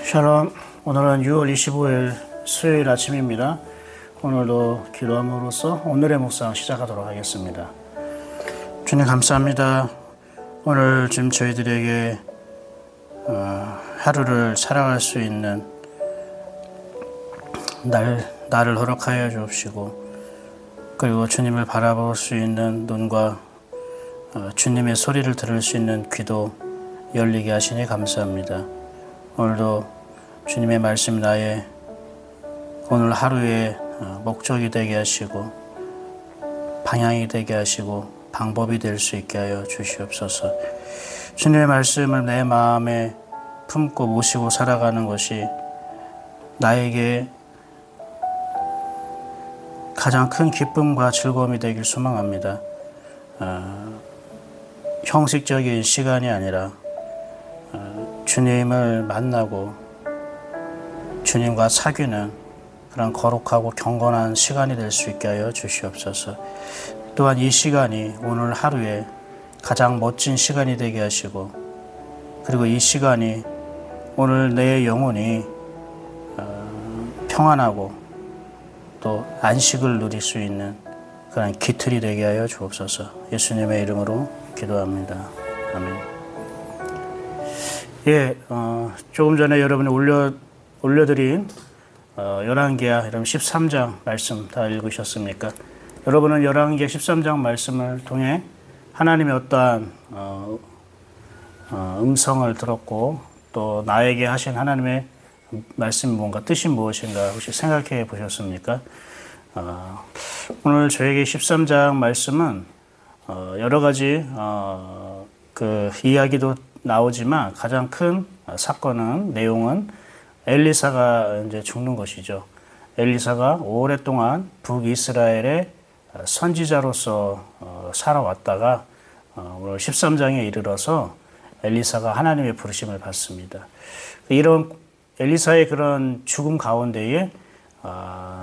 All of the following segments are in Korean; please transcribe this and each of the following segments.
샬롬. 오늘은 6월 25일 수요일 아침입니다. 오늘도 기도함으로써 오늘의 묵상 시작하도록 하겠습니다. 주님 감사합니다. 오늘 지금 저희들에게 하루를 살아갈 수 있는 날을 허락하여 주옵시고, 그리고 주님을 바라볼 수 있는 눈과 주님의 소리를 들을 수 있는 귀도 열리게 하시니 감사합니다. 오늘도 주님의 말씀이 나의 오늘 하루의 목적이 되게 하시고 방향이 되게 하시고 방법이 될 수 있게 하여 주시옵소서. 주님의 말씀을 내 마음에 품고 모시고 살아가는 것이 나에게 가장 큰 기쁨과 즐거움이 되길 소망합니다. 형식적인 시간이 아니라 주님을 만나고 주님과 사귀는 그런 거룩하고 경건한 시간이 될 수 있게 하여 주시옵소서. 또한 이 시간이 오늘 하루에 가장 멋진 시간이 되게 하시고, 그리고 이 시간이 오늘 내 영혼이 평안하고 또 안식을 누릴 수 있는 그런 기틀이 되게 하여 주옵소서. 예수님의 이름으로 기도합니다. 아멘. 조금 전에 여러분이 올려드린 열왕기하 13장 말씀 다 읽으셨습니까? 여러분은 열왕기하 13장 말씀을 통해 하나님의 어떠한 음성을 들었고, 또 나에게 하신 하나님의 말씀이 뭔가 뜻이 무엇인가 혹시 생각해 보셨습니까? 오늘 저에게 13장 말씀은 여러 가지 그 이야기도 나오지만 가장 큰 사건은, 내용은 엘리사가 이제 죽는 것이죠. 엘리사가 오랫동안 북이스라엘의 선지자로서 살아왔다가 오늘 13장에 이르러서 엘리사가 하나님의 부르심을 받습니다. 이런 엘리사의 그런 죽음 가운데에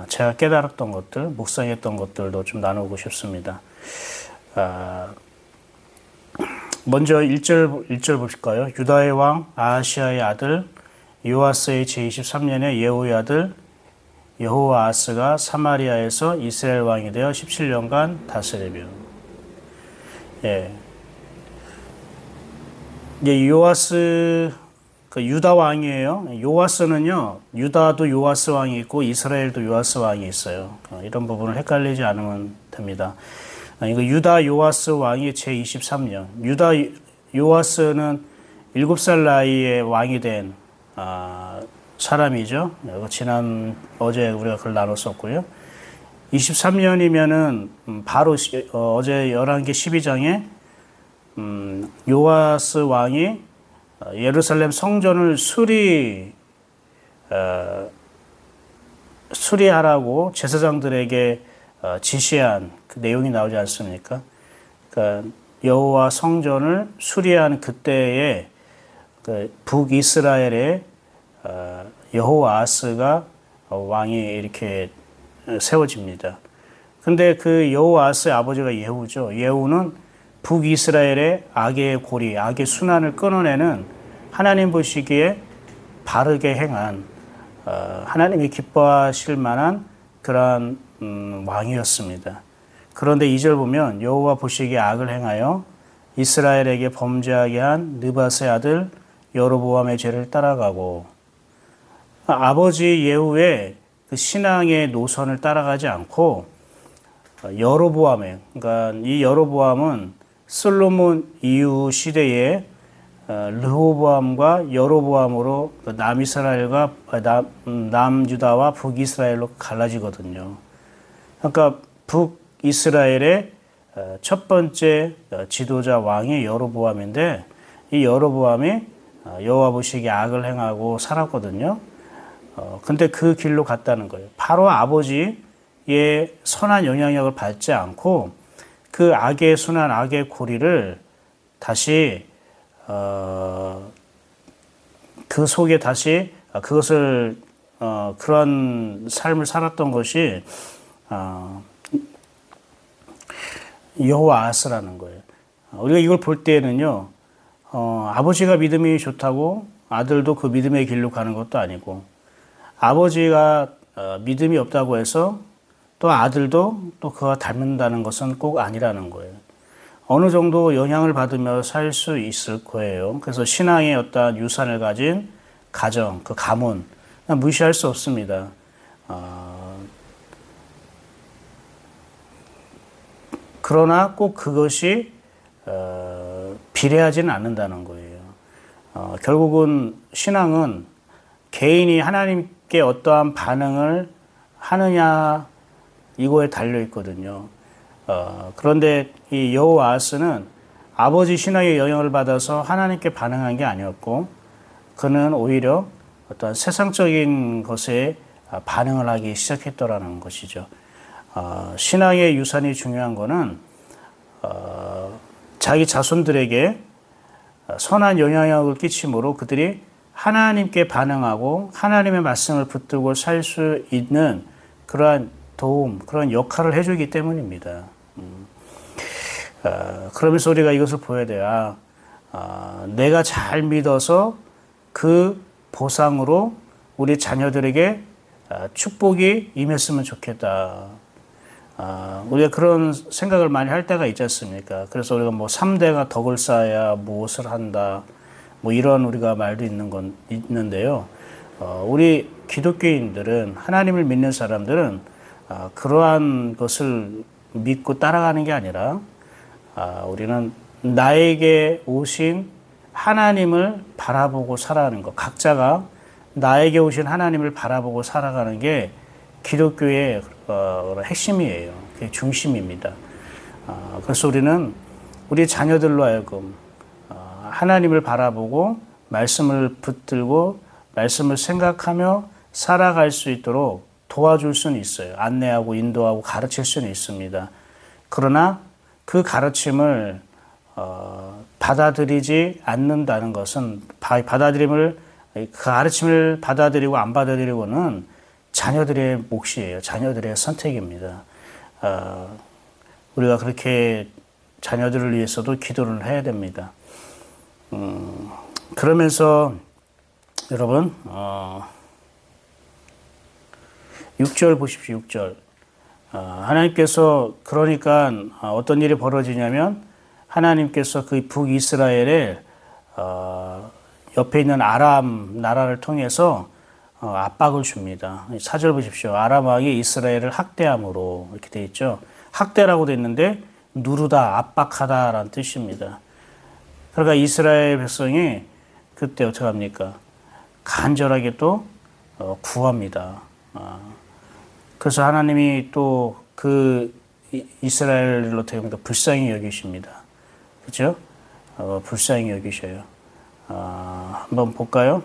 제가 깨달았던 것들, 묵상했던 것들도 좀 나누고 싶습니다. 먼저 1절 보실까요? 유다의 왕 아하시아의 아들 요아스의 제23년에 예후의 아들 여호아스가 사마리아에서 이스라엘 왕이 되어 17년간 다스리며. 요아스 유다 왕이에요. 요아스는요, 유다도 요아스 왕이 있고 이스라엘도 요아스 왕이 있어요. 이런 부분을 헷갈리지 않으면 됩니다. 이거 유다 요아스 왕이 제23년. 유다 요아스는 7살 나이에 왕이 된 사람이죠. 어제 우리가 그걸 나눴었고요. 23년이면은 바로 어제 11개 12장에 요아스 왕이 예루살렘 성전을 수리하라고 제사장들에게 지시한 그 내용이 나오지 않습니까? 그러니까 여호와 성전을 수리한 그때에 그 북이스라엘의 여호아스가 왕이 이렇게 세워집니다. 근데 그 여호아스의 아버지가 예후죠. 예후는 북이스라엘의 악의 고리, 악의 순환을 끊어내는 하나님 보시기에 바르게 행한 하나님이 기뻐하실 만한 그러한 왕이었습니다. 그런데 2절 보면 여호와 보시기에 악을 행하여 이스라엘에게 범죄하게 한 느밧의 아들 여로보암의 죄를 따라가고, 아버지 예후의 그 신앙의 노선을 따라가지 않고 여로보암의, 그러니까 이 여로보암은 솔로몬 이후 시대에 르호보암과 여로보암으로 남이스라엘과 남유다와 북이스라엘로 갈라지거든요. 그러니까 북이스라엘의 첫 번째 지도자 왕이 여로보암인데, 이 여로보암이 여호와 보시기에 악을 행하고 살았거든요. 근데 그 길로 갔다는 거예요. 바로 아버지의 선한 영향력을 받지 않고 그 악의 순환, 악의 고리를 다시 그 속에 다시 그것을 그런 삶을 살았던 것이 여호아스라는 거예요. 우리가 이걸 볼 때에는요, 아버지가 믿음이 좋다고 아들도 그 믿음의 길로 가는 것도 아니고, 아버지가 믿음이 없다고 해서 또 아들도 또 그와 닮는다는 것은 꼭 아니라는 거예요. 어느 정도 영향을 받으며 살 수 있을 거예요. 그래서 신앙의 어떤 유산을 가진 가정, 그 가문, 무시할 수 없습니다. 그러나 꼭 그것이 비례하지는 않는다는 거예요. 결국은 신앙은 개인이 하나님께 어떠한 반응을 하느냐 이거에 달려 있거든요. 그런데 이 여호아하스는 아버지 신앙의 영향을 받아서 하나님께 반응한 게 아니었고, 그는 오히려 어떤 세상적인 것에 반응을 하기 시작했더라는 것이죠. 신앙의 유산이 중요한 거는 자기 자손들에게 선한 영향력을 끼침으로 그들이 하나님께 반응하고 하나님의 말씀을 붙들고 살 수 있는 그러한 도움, 그런 역할을 해주기 때문입니다. 그러면서 우리가 이것을 보여야 돼요. 내가 잘 믿어서 그 보상으로 우리 자녀들에게 축복이 임했으면 좋겠다. 우리가 그런 생각을 많이 할 때가 있지 않습니까? 그래서 우리가 뭐 3대가 덕을 쌓아야 무엇을 한다. 뭐 이런 우리가 말도 있는데요. 우리 기독교인들은, 하나님을 믿는 사람들은 그러한 것을 믿고 따라가는 게 아니라 우리는 나에게 오신 하나님을 바라보고 살아가는 것, 각자가 나에게 오신 하나님을 바라보고 살아가는 게 기독교의 핵심이에요. 그게 중심입니다. 그래서 우리는 우리 자녀들로 하여금 하나님을 바라보고 말씀을 붙들고 말씀을 생각하며 살아갈 수 있도록 도와줄 수는 있어요. 안내하고 인도하고 가르칠 수는 있습니다. 그러나 그 가르침을 받아들이지 않는다는 것은, 그 가르침을 받아들이고 안 받아들이고는 자녀들의 몫이에요. 자녀들의 선택입니다. 우리가 그렇게 자녀들을 위해서도 기도를 해야 됩니다. 그러면서 여러분 6절 보십시오. 6절. 하나님께서, 그러니까 어떤 일이 벌어지냐면 하나님께서 그 북이스라엘에 옆에 있는 아람 나라를 통해서 압박을 줍니다. 4절 보십시오. 아람 왕이 이스라엘을 학대함으로, 이렇게 되어 있죠. 학대라고 되어 있는데 누르다, 압박하다라는 뜻입니다. 그러니까 이스라엘 백성이 그때 어떻게 합니까? 간절하게 또 구합니다. 그래서 하나님이 또 그 이스라엘을 어떻게 합니까? 불쌍히 여기십니다. 그렇죠? 불쌍히 여기셔요. 한번 볼까요?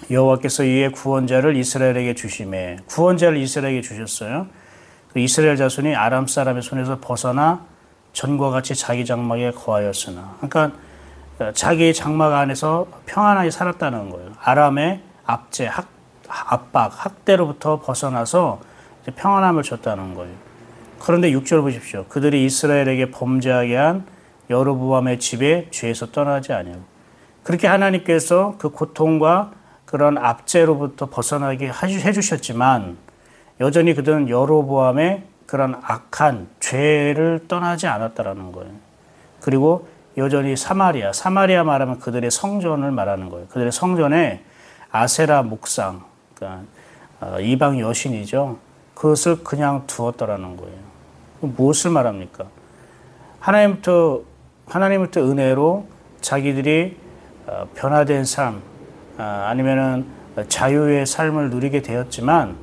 여호와께서 이에 구원자를 이스라엘에게 주시매. 구원자를 이스라엘에게 주셨어요. 이스라엘 자손이 아람 사람의 손에서 벗어나 전과 같이 자기 장막에 거하였으나. 그러니까 자기 장막 안에서 평안하게 살았다는 거예요. 아람의 압제, 압박, 학대로부터 벗어나서 평안함을 줬다는 거예요. 그런데 6절 보십시오. 그들이 이스라엘에게 범죄하게 한 여로보암의 집에 죄에서 떠나지 아니하고. 그렇게 하나님께서 그 고통과 그런 압제로부터 벗어나게 해주셨지만 여전히 그들은 여로보암의 그런 악한 죄를 떠나지 않았다라는 거예요. 그리고 여전히 사마리아 말하면 그들의 성전을 말하는 거예요. 그들의 성전에 아세라 목상, 그러니까 이방 여신이죠. 그것을 그냥 두었더라는 거예요. 무엇을 말합니까? 하나님부터 은혜로 자기들이 변화된 삶, 아니면은 자유의 삶을 누리게 되었지만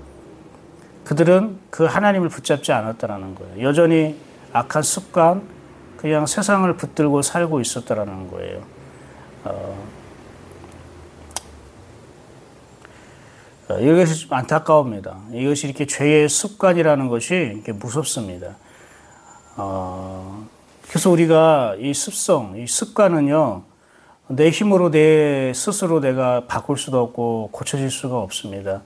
그들은 그 하나님을 붙잡지 않았다라는 거예요. 여전히 악한 습관, 그냥 세상을 붙들고 살고 있었다라는 거예요. 이것이 좀 안타까웁니다. 이것이 이렇게 죄의 습관이라는 것이 이렇게 무섭습니다. 그래서 우리가 이 습성, 이 습관은요, 내 힘으로 내 스스로 내가 바꿀 수도 없고 고쳐질 수가 없습니다.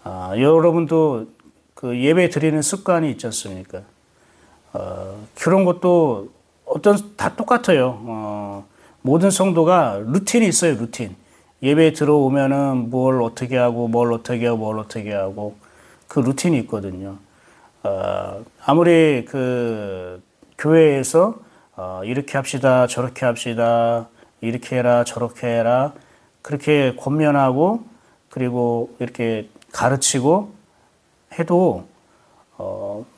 여러분도 그 예배 드리는 습관이 있지 않습니까? 그런 것도 다 똑같아요. 모든 성도가 루틴이 있어요, 루틴. 예배에 들어오면은 뭘 어떻게 하고 뭘 어떻게 하고 뭘 어떻게 하고 그 루틴이 있거든요. 아무리 그 교회에서 이렇게 합시다 저렇게 합시다 이렇게 해라 저렇게 해라 그렇게 권면하고 그리고 이렇게 가르치고 해도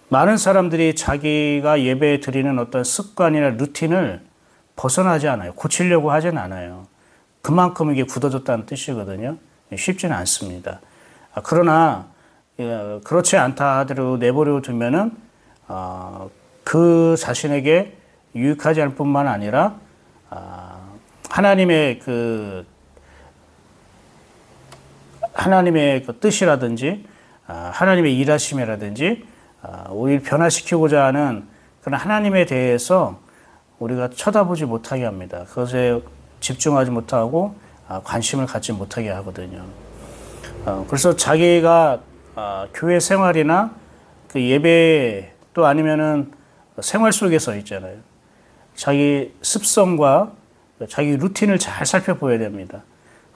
많은 사람들이 자기가 예배에 드리는 어떤 습관이나 루틴을 벗어나지 않아요. 고치려고 하진 않아요. 그만큼 이게 굳어졌다는 뜻이거든요. 쉽지는 않습니다. 그러나 그렇지 않다 하더라도 내버려 두면은 그 자신에게 유익하지 않을 뿐만 아니라 하나님의 그 뜻이라든지 하나님의 일하심이라든지 우리를 변화시키고자 하는 그런 하나님에 대해서 우리가 쳐다보지 못하게 합니다. 그것에 집중하지 못하고 관심을 갖지 못하게 하거든요. 그래서 자기가 교회 생활이나 그 예배 또 아니면은 생활 속에서 있잖아요. 자기 습성과 자기 루틴을 잘 살펴봐야 됩니다.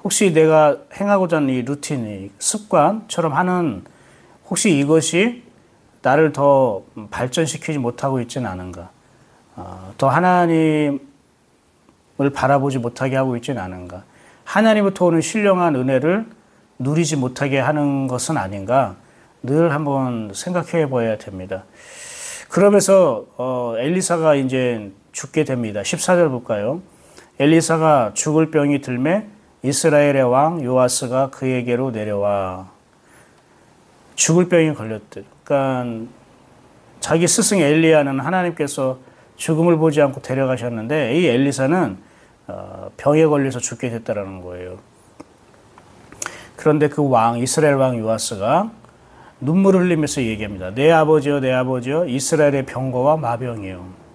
혹시 내가 행하고자 하는 이 루틴이 습관처럼 하는 혹시 이것이 나를 더 발전시키지 못하고 있지는 않은가? 더 하나님을 바라보지 못하게 하고 있지는 않은가? 하나님부터 오는 신령한 은혜를 누리지 못하게 하는 것은 아닌가? 늘 한번 생각해 봐야 됩니다. 그러면서 엘리사가 이제 죽게 됩니다. 14절 볼까요? 엘리사가 죽을 병이 들매 이스라엘의 왕 요아스가 그에게로 내려와. 죽을 병이 걸렸대. 그러니까 자기 스승 엘리야는 하나님께서 죽음을 보지 않고 데려가셨는데 이 엘리사는 병에 걸려서 죽게 됐다라는 거예요. 그런데 그 왕, 이스라엘 왕 요아스가 눈물을 흘리면서 얘기합니다. 내 아버지여, 내 아버지여, 이스라엘의 병거와 마병이요.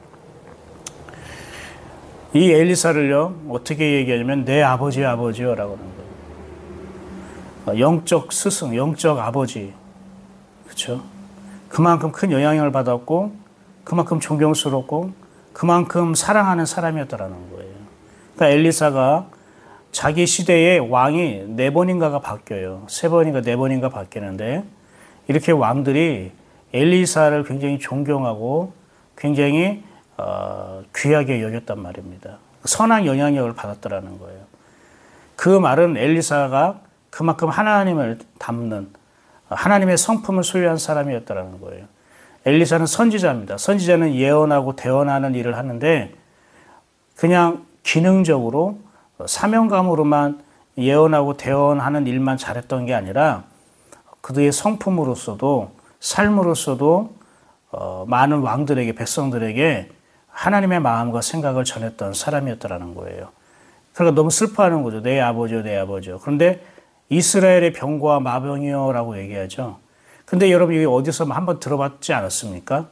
이 엘리사를요, 어떻게 얘기하냐면, 내 아버지여, 아버지여, 라고 하는 거예요. 영적 스승, 영적 아버지. 그쵸? 그만큼 큰 영향을 받았고, 그만큼 존경스럽고, 그만큼 사랑하는 사람이었다라는 거예요. 그러니까 엘리사가 자기 시대의 왕이 4번인가가 바뀌어요. 3번인가 4번인가 바뀌는데, 이렇게 왕들이 엘리사를 굉장히 존경하고 굉장히 귀하게 여겼단 말입니다. 선한 영향력을 받았더라는 거예요. 그 말은 엘리사가 그만큼 하나님을 담는 하나님의 성품을 소유한 사람이었다는 거예요. 엘리사는 선지자입니다. 선지자는 예언하고 대언하는 일을 하는데 그냥 기능적으로 사명감으로만 예언하고 대언하는 일만 잘했던 게 아니라 그들의 성품으로서도 삶으로서도 많은 왕들에게 백성들에게 하나님의 마음과 생각을 전했던 사람이었다라는 거예요. 그러니까 너무 슬퍼하는 거죠. 내 아버지요, 내 아버지요. 그런데 이스라엘의 병과 마병이요라고 얘기하죠. 근데 여러분 여기 어디서 한번 들어봤지 않았습니까?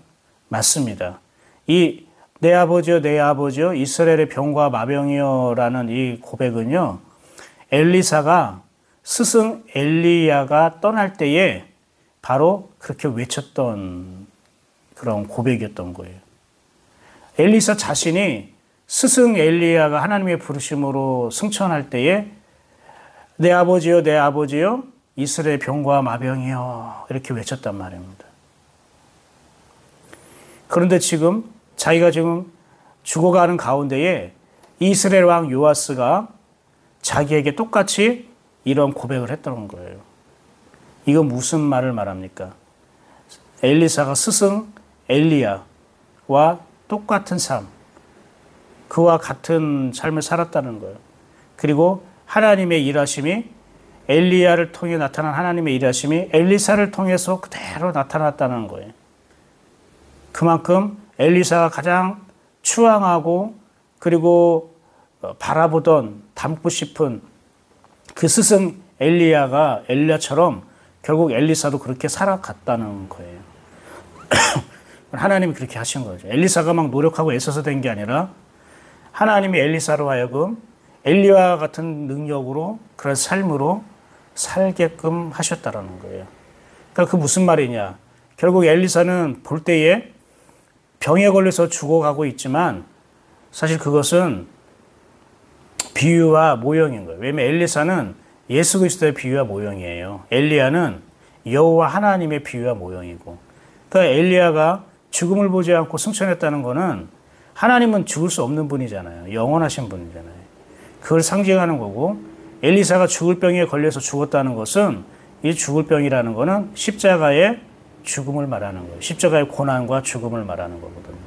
맞습니다. 이 내 아버지요, 내 아버지요, 이스라엘의 병과 마병이요라는 이 고백은요, 엘리사가 스승 엘리야가 떠날 때에 바로 그렇게 외쳤던 그런 고백이었던 거예요. 엘리사 자신이 스승 엘리야가 하나님의 부르심으로 승천할 때에 내 아버지요, 내 아버지요, 이스라엘 병과 마병이요 이렇게 외쳤단 말입니다. 그런데 지금 자기가 지금 죽어가는 가운데에 이스라엘 왕 요아스가 자기에게 똑같이 이런 고백을 했던 거예요. 이건 무슨 말을 말합니까? 엘리사가 스승 엘리야와 똑같은 삶, 그와 같은 삶을 살았다는 거예요. 그리고 하나님의 일하심이 엘리야를 통해 나타난 하나님의 일하심이 엘리사를 통해서 그대로 나타났다는 거예요. 그만큼 엘리사가 가장 추앙하고 그리고 바라보던 닮고 싶은 그 스승 엘리야처럼 결국 엘리사도 그렇게 살아갔다는 거예요. 하나님이 그렇게 하신 거죠. 엘리사가 막 노력하고 애써서 된 게 아니라 하나님이 엘리사로 하여금 엘리야와 같은 능력으로 그런 삶으로 살게끔 하셨다라는 거예요. 그러니까 그 무슨 말이냐. 결국 엘리사는 볼 때에 병에 걸려서 죽어가고 있지만 사실 그것은 비유와 모형인 거예요. 왜냐하면 엘리사는 예수 그리스도의 비유와 모형이에요. 엘리야는 여호와 하나님의 비유와 모형이고, 그러니까 엘리야가 죽음을 보지 않고 승천했다는 것은 하나님은 죽을 수 없는 분이잖아요. 영원하신 분이잖아요. 그걸 상징하는 거고, 엘리사가 죽을 병에 걸려서 죽었다는 것은 이 죽을 병이라는 것은 십자가의 죽음을 말하는 거예요. 십자가의 고난과 죽음을 말하는 거거든요.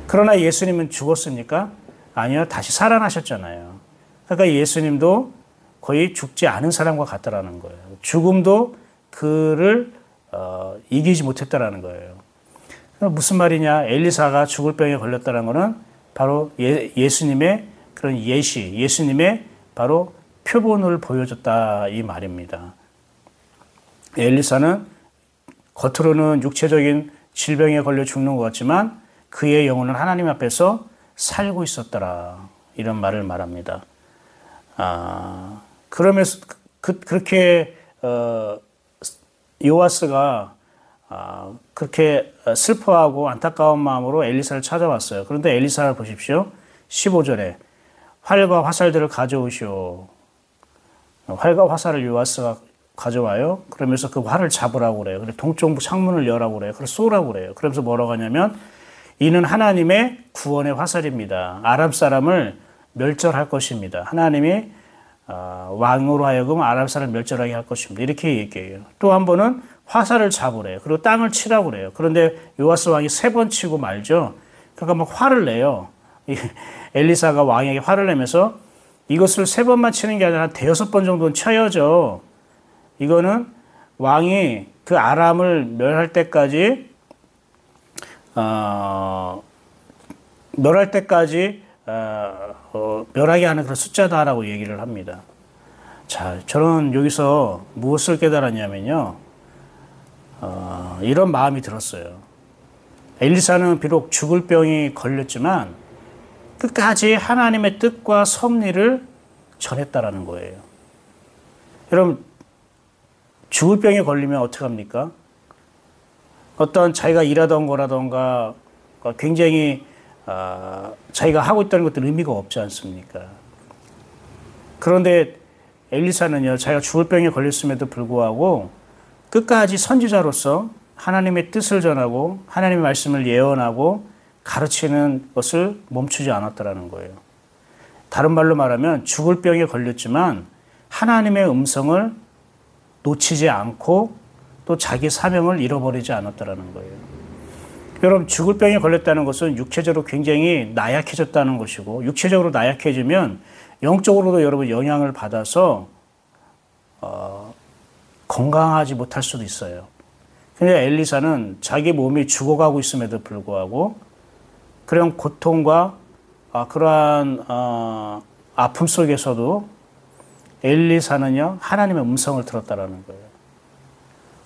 그러나 예수님은 죽었습니까? 아니요. 다시 살아나셨잖아요. 그러니까 예수님도 거의 죽지 않은 사람과 같다라는 거예요. 죽음도 그를 이기지 못했다라는 거예요. 무슨 말이냐? 엘리사가 죽을 병에 걸렸다는 것은 바로 예수님의 그런 예시, 예수님의 바로 표본을 보여줬다 이 말입니다. 엘리사는 겉으로는 육체적인 질병에 걸려 죽는 것 같지만 그의 영혼은 하나님 앞에서 살고 있었더라 이런 말을 말합니다. 그러면서 그렇게 요아스가 그렇게 슬퍼하고 안타까운 마음으로 엘리사를 찾아왔어요. 그런데 엘리사를 보십시오. 15절에 활과 화살들을 가져오시오. 활과 화살을 요아스가 가져와요. 그러면서 그 활을 잡으라고 그래요. 그래서 동쪽 창문을 여라고 그래요. 그래서 쏘라고 그래요. 그러면서 뭐라고 하냐면 이는 하나님의 구원의 화살입니다. 아람 사람을 멸절할 것입니다. 하나님이 왕으로 하여금 아람 사람을 멸절하게 할 것입니다. 이렇게 얘기해요. 또 한 번은 화살을 잡으래요. 그리고 땅을 치라고 그래요. 그런데 요아스 왕이 3번 치고 말죠. 그러니까 막 화를 내요. 엘리사가 왕에게 화를 내면서 이것을 3번만 치는 게 아니라 5번 정도는 쳐야죠. 이거는 왕이 그 아람을 멸할 때까지 멸하게 하는 그런 숫자다라고 얘기를 합니다. 자, 저는 여기서 무엇을 깨달았냐면요. 이런 마음이 들었어요. 엘리사는 비록 죽을 병이 걸렸지만 끝까지 하나님의 뜻과 섭리를 전했다라는 거예요. 여러분, 죽을 병에 걸리면 어떡합니까? 어떤 자기가 일하던 거라던가 굉장히 자기가 하고 있다는 것들 의미가 없지 않습니까? 그런데 엘리사는요, 자기가 죽을 병에 걸렸음에도 불구하고 끝까지 선지자로서 하나님의 뜻을 전하고 하나님의 말씀을 예언하고 가르치는 것을 멈추지 않았다라는 거예요. 다른 말로 말하면 죽을 병에 걸렸지만 하나님의 음성을 놓치지 않고 또 자기 사명을 잃어버리지 않았다라는 거예요. 여러분, 죽을 병에 걸렸다는 것은 육체적으로 굉장히 나약해졌다는 것이고, 육체적으로 나약해지면 영적으로도 여러분 영향을 받아서 건강하지 못할 수도 있어요. 근데 엘리사는 자기 몸이 죽어가고 있음에도 불구하고 그런 고통과 그러한 아픔 속에서도 엘리사는요, 하나님의 음성을 들었다라는 거예요.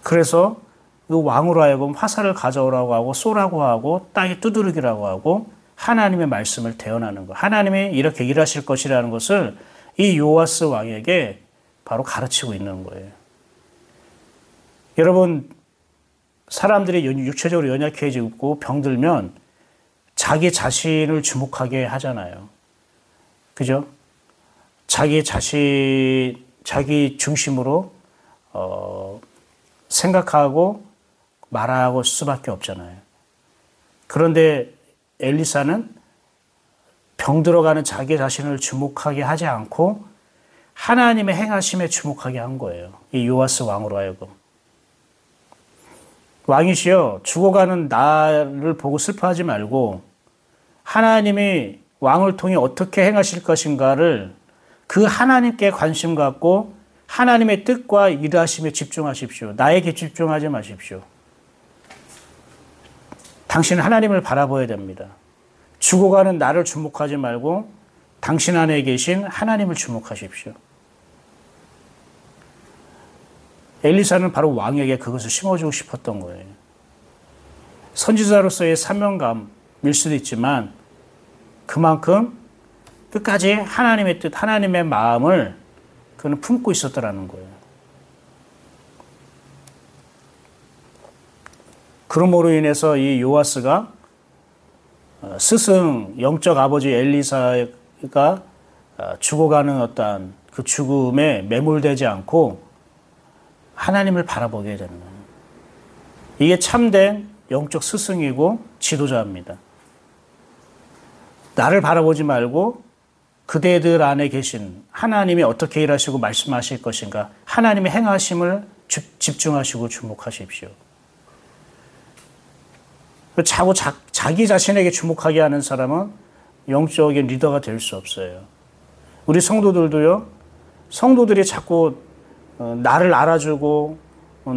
그래서 그 왕으로 하여금 화살을 가져오라고 하고 쏘라고 하고 땅에 두드리기라고 하고 하나님의 말씀을 대언하는 거. 하나님이 이렇게 일하실 것이라는 것을 이 요아스 왕에게 바로 가르치고 있는 거예요. 여러분, 사람들이 육체적으로 연약해지고 병들면 자기 자신을 주목하게 하잖아요. 그죠? 자기 중심으로 생각하고 말하고 수밖에 없잖아요. 그런데 엘리사는 병들어가는 자기 자신을 주목하게 하지 않고 하나님의 행하심에 주목하게 한 거예요. 이 요아스 왕으로 하여금. 왕이시여, 죽어가는 나를 보고 슬퍼하지 말고 하나님이 왕을 통해 어떻게 행하실 것인가를 그 하나님께 관심 갖고 하나님의 뜻과 일하심에 집중하십시오. 나에게 집중하지 마십시오. 당신은 하나님을 바라봐야 됩니다. 죽어가는 나를 주목하지 말고 당신 안에 계신 하나님을 주목하십시오. 엘리사는 바로 왕에게 그것을 심어주고 싶었던 거예요. 선지자로서의 사명감일 수도 있지만 그만큼 끝까지 하나님의 뜻, 하나님의 마음을 그는 품고 있었더라는 거예요. 그러므로 인해서 이 요아스가 스승, 영적 아버지 엘리사가 죽어가는 어떠한 그 죽음에 매몰되지 않고 하나님을 바라보게 되는 거예요. 이게 참된 영적 스승이고 지도자입니다. 나를 바라보지 말고 그대들 안에 계신 하나님이 어떻게 일하시고 말씀하실 것인가, 하나님의 행하심을 집중하시고 주목하십시오. 자기 자신에게 주목하게 하는 사람은 영적인 리더가 될 수 없어요. 우리 성도들도요, 성도들이 자꾸 나를 알아주고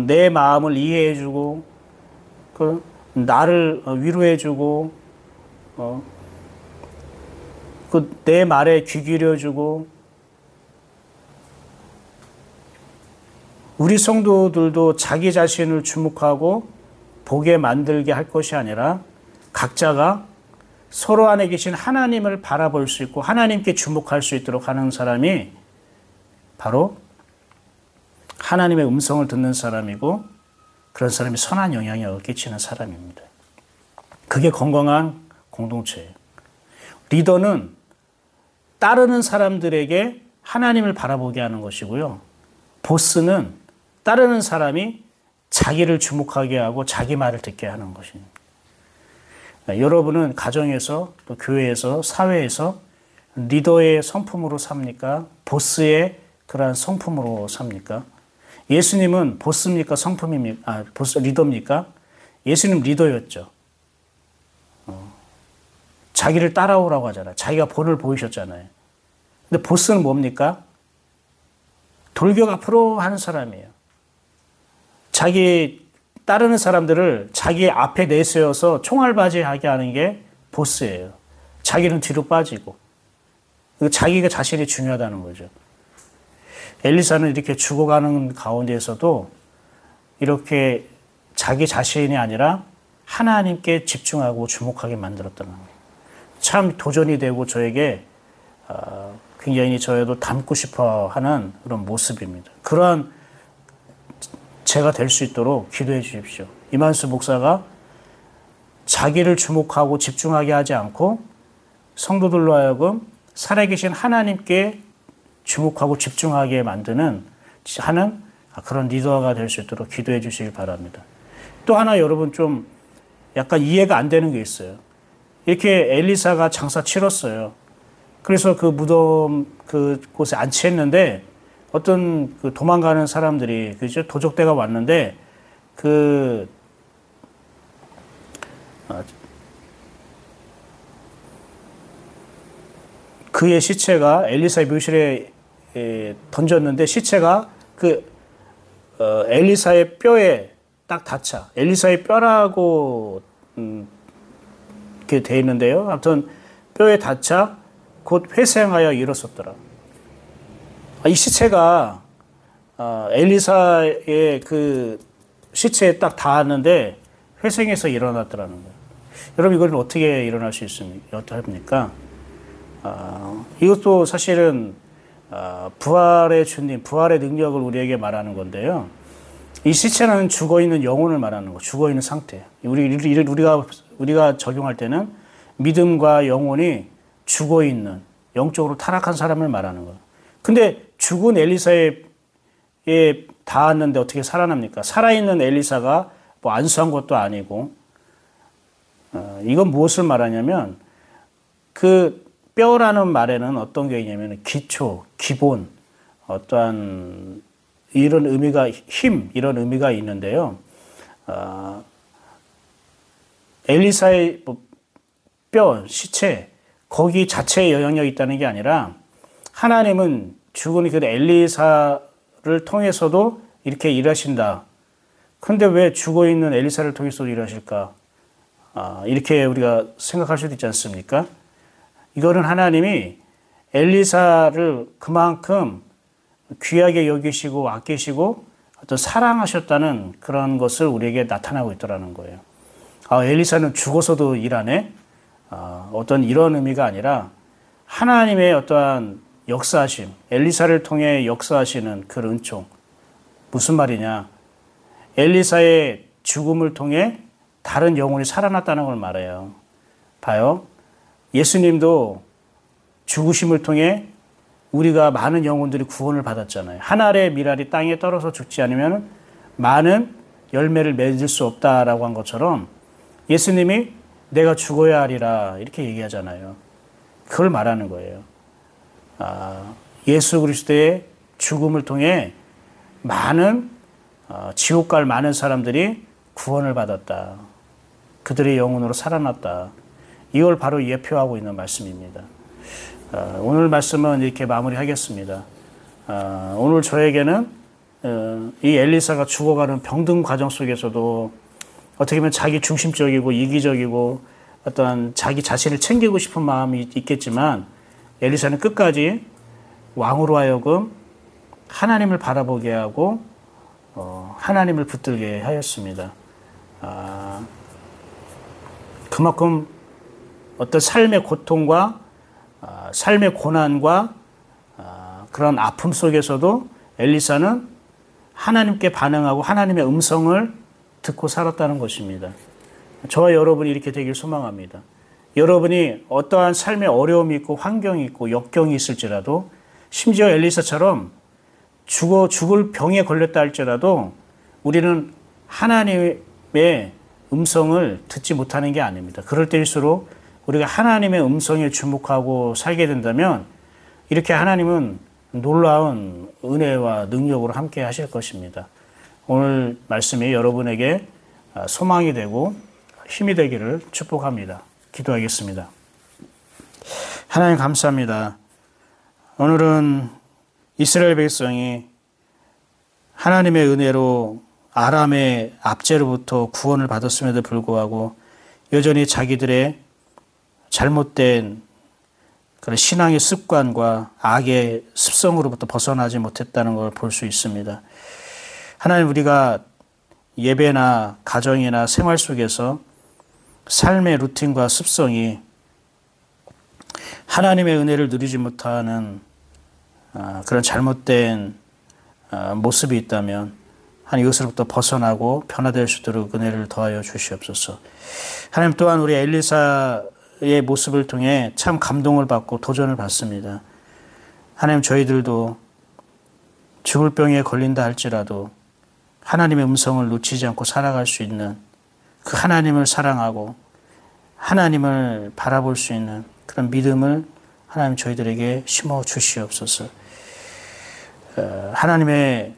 내 마음을 이해해주고 나를 위로해주고 내 말에 귀 기울여주고, 우리 성도들도 자기 자신을 주목하고 보게 만들게 할 것이 아니라 각자가 서로 안에 계신 하나님을 바라볼 수 있고 하나님께 주목할 수 있도록 하는 사람이 바로 하나님의 음성을 듣는 사람이고, 그런 사람이 선한 영향력을 끼치는 사람입니다. 그게 건강한 공동체예요. 리더는 따르는 사람들에게 하나님을 바라보게 하는 것이고요. 보스는 따르는 사람이 자기를 주목하게 하고 자기 말을 듣게 하는 것입니다. 여러분은 가정에서, 또 교회에서, 사회에서 리더의 성품으로 삽니까? 보스의 그러한 성품으로 삽니까? 예수님은 보스입니까? 성품입니까? 리더입니까? 예수님 리더였죠. 자기를 따라오라고 하잖아요. 자기가 본을 보이셨잖아요. 근데 보스는 뭡니까? 돌격 앞으로 하는 사람이에요. 자기 따르는 사람들을 자기 앞에 내세워서 총알바지하게 하는 게 보스예요. 자기는 뒤로 빠지고. 자기가 자신이 중요하다는 거죠. 엘리사는 이렇게 죽어가는 가운데에서도 이렇게 자기 자신이 아니라 하나님께 집중하고 주목하게 만들었다는 거예요. 참 도전이 되고 저에게 굉장히 저에도 닮고 싶어 하는 그런 모습입니다. 그러한 제가 될 수 있도록 기도해 주십시오. 이만수 목사가 자기를 주목하고 집중하게 하지 않고 성도들로 하여금 살아계신 하나님께 주목하고 집중하게 만드는 하는 그런 리더가 될 수 있도록 기도해 주시길 바랍니다. 또 하나 여러분 좀 약간 이해가 안 되는 게 있어요. 이렇게 엘리사가 장사 치렀어요. 그래서 그 무덤 그곳에 안치했는데 어떤 그 도망가는 사람들이 그죠? 도적대가 왔는데 그의 시체가 엘리사의 묘실에 던졌는데 시체가 엘리사의 뼈에 딱 닿자. 엘리사의 뼈라고 이렇게 돼 있는데요. 아무튼 뼈에 닿자 곧 회생하여 일어섰더라. 이 시체가 엘리사의 그 시체에 딱 닿았는데 회생해서 일어났더라는 거예요. 여러분 이걸 어떻게 일어날 수 있습니까? 어떻습니까? 이것도 사실은 부활의 주님, 부활의 능력을 우리에게 말하는 건데요. 이 시체는 죽어있는 영혼을 말하는 거, 죽어있는 상태. 우리가 적용할 때는 믿음과 영혼이 죽어있는, 영적으로 타락한 사람을 말하는 거예요. 근데 죽은 엘리사에 닿았는데 어떻게 살아납니까? 살아있는 엘리사가 뭐 안수한 것도 아니고, 이건 무엇을 말하냐면, 그 뼈라는 말에는 어떤 게 있냐면, 기초, 기본, 어떠한 이런 의미가, 힘, 이런 의미가 있는데요. 엘리사의 뼈, 시체, 거기 자체에 영향력이 있다는 게 아니라, 하나님은 죽은 그 엘리사를 통해서도 이렇게 일하신다. 근데 왜 죽어있는 엘리사를 통해서도 일하실까? 이렇게 우리가 생각할 수도 있지 않습니까? 이거는 하나님이 엘리사를 그만큼 귀하게 여기시고 아끼시고 어떤 사랑하셨다는 그런 것을 우리에게 나타나고 있더라는 거예요. 엘리사는 죽어서도 일하네? 어떤 이런 의미가 아니라 하나님의 어떠한 역사하심, 엘리사를 통해 역사하시는 그 은총. 무슨 말이냐? 엘리사의 죽음을 통해 다른 영혼이 살아났다는 걸 말해요. 봐요. 예수님도 죽으심을 통해 우리가 많은 영혼들이 구원을 받았잖아요. 한 알의 밀알이 땅에 떨어져 죽지 않으면 많은 열매를 맺을 수 없다라고 한 것처럼 예수님이 내가 죽어야 하리라 이렇게 얘기하잖아요. 그걸 말하는 거예요. 예수 그리스도의 죽음을 통해 많은 지옥 갈 많은 사람들이 구원을 받았다. 그들의 영혼으로 살아났다. 이걸 바로 예표하고 있는 말씀입니다. 오늘 말씀은 이렇게 마무리하겠습니다. 오늘 저에게는 이 엘리사가 죽어가는 병든 과정 속에서도 어떻게 보면 자기 중심적이고 이기적이고 어떤 자기 자신을 챙기고 싶은 마음이 있겠지만 엘리사는 끝까지 왕으로 하여금 하나님을 바라보게 하고 하나님을 붙들게 하였습니다. 그만큼 어떤 삶의 고통과 삶의 고난과 그런 아픔 속에서도 엘리사는 하나님께 반응하고 하나님의 음성을 듣고 살았다는 것입니다. 저와 여러분이 이렇게 되길 소망합니다. 여러분이 어떠한 삶의 어려움이 있고 환경이 있고 역경이 있을지라도 심지어 엘리사처럼 죽을 병에 걸렸다 할지라도 우리는 하나님의 음성을 듣지 못하는 게 아닙니다. 그럴 때일수록 우리가 하나님의 음성에 주목하고 살게 된다면 이렇게 하나님은 놀라운 은혜와 능력으로 함께 하실 것입니다. 오늘 말씀이 여러분에게 소망이 되고 힘이 되기를 축복합니다. 기도하겠습니다. 하나님 감사합니다. 오늘은 이스라엘 백성이 하나님의 은혜로 아람의 압제로부터 구원을 받았음에도 불구하고 여전히 자기들의 잘못된 그런 신앙의 습관과 악의 습성으로부터 벗어나지 못했다는 걸 볼 수 있습니다. 하나님, 우리가 예배나 가정이나 생활 속에서 삶의 루틴과 습성이 하나님의 은혜를 누리지 못하는 그런 잘못된 모습이 있다면 하나님 이것으로부터 벗어나고 변화될 수 있도록 은혜를 더하여 주시옵소서. 하나님 또한 우리 엘리사의 모습을 통해 참 감동을 받고 도전을 받습니다. 하나님, 저희들도 죽을 병에 걸린다 할지라도 하나님의 음성을 놓치지 않고 살아갈 수 있는 그 하나님을 사랑하고 하나님을 바라볼 수 있는 그런 믿음을 하나님 저희들에게 심어 주시옵소서. 하나님의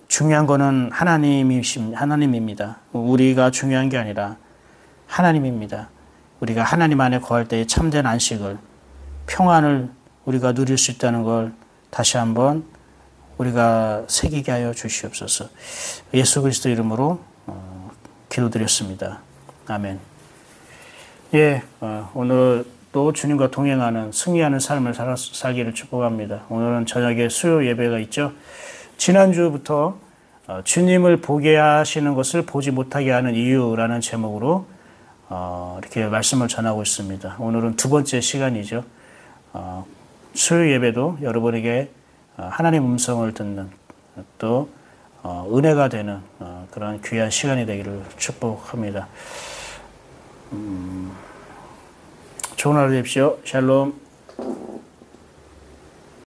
중요한 거는 하나님입니다. 우리가 중요한 게 아니라 하나님입니다. 우리가 하나님 안에 거할 때의 참된 안식을, 평안을 우리가 누릴 수 있다는 걸 다시 한번 우리가 새기게 하여 주시옵소서. 예수 그리스도 이름으로 기도드렸습니다. 아멘. 오늘 또 주님과 동행하는 승리하는 삶을 살기를 축복합니다. 오늘은 저녁에 수요 예배가 있죠. 지난주부터 주님을 보게 하시는 것을 보지 못하게 하는 이유라는 제목으로 이렇게 말씀을 전하고 있습니다. 오늘은 두 번째 시간이죠. 수요 예배도 여러분에게 하나님 음성을 듣는 또 은혜가 되는 그런 귀한 시간이 되기를 축복합니다. 좋은 하루 되십시오. 샬롬.